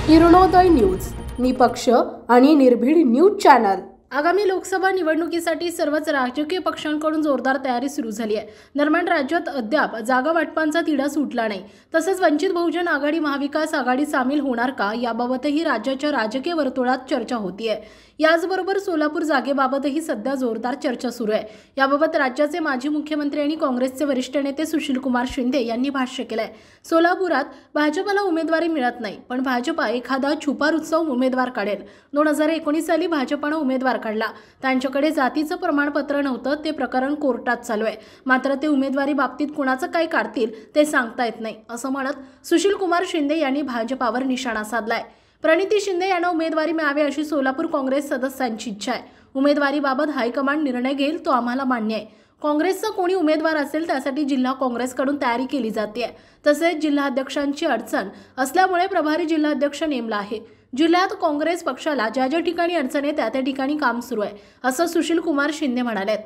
Kiranoday news, निपक्ष आणि निर्भीड न्यूज चॅनल। आगामी लोकसभा निवडणुकीसाठी सर्वच राजकीय पक्षांकडून जोरदार तयारी सुरू झाली आहे। दरम्यान राज्यात अद्याप जागा वाटपांचा तिढा सुटला नाही। तसेच वंचित बहुजन आघाडी महाविकास आघाडी सामील होणार का याबाबतही राज्याच्या राजकीय वर्तुळात चर्चा होतीये। याचबरोबर सोलापूर जागेबाबतही सध्या जोरदार चर्चा सुरू आहे। याबाबत राज्याचे माजी मुख्यमंत्री आणि काँग्रेसचे वरिष्ठ नेते सुशीलकुमार शिंदे यांनी भाष्य केलंय। सोलापुरात भाजपला उमेदवारी मिळत नाही, पण भाजपा एखादा छुपा उत्सव उमेदवार काढेल। 2019 साली भाजपने उमेदवार काढला, त्यांच्याकडे जातीचं प्रमाणपत्र नव्हतं, ते प्रकरण कोर्टात चालू आहे। मात्र ते उमेदवारी बाबतीत कुणाचं काय काढतील ते सांगता येत नाही, असं म्हणत सुशीलकुमार शिंदे यांनी भाजपावर निशाणा साधलाय। प्रणिती शिंदे यांना उमेदवारी मिळावी अशी सोलापूर काँग्रेस सदस्यांची इच्छा आहे। उमेदवारीबाबत हायकमांड निर्णय घेईल तो आम्हाला मान्य आहे। काँग्रेसचा कोणी उमेदवार असेल त्यासाठी जिल्हा काँग्रेसकडून तयारी केली जाते। तसेच जिल्हाध्यक्षांची अडचण असल्यामुळे प्रभारी जिल्हाध्यक्ष नेमला आहे। जिल्ह्यात काँग्रेस पक्षाला ज्या ज्या ठिकाणी अडचण आहे त्या ठिकाणी काम सुरू आहे, असं सुशीलकुमार शिंदे म्हणालेत।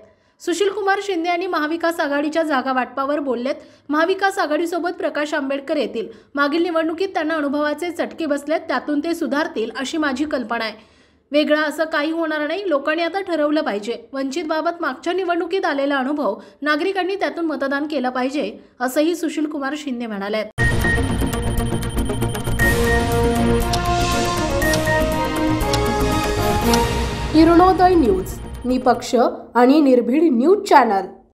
सुशीलकुमार शिंदे यांनी महाविकास आघाडीच्या जागा वाटपावर बोललेत। महाविकास आघाडीसोबत प्रकाश आंबेडकर येतील। मागील निवडणुकीत त्यांना अनुभवाचे चटके बसलेत, त्यातून ते सुधारतील अशी माझी कल्पना आहे। वेगळा असं काही होणार नाही, लोकांनी आता ठरवलं पाहिजे। वंचित बाबत मागच्या निवडणुकीत आलेला अनुभव नागरिकांनी त्यातून मतदान केलं पाहिजे, असंही सुशीलकुमार शिंदे म्हणाले। किरणोदय न्यूज, निपक्ष आणि निर्भीड न्यूज चॅनल।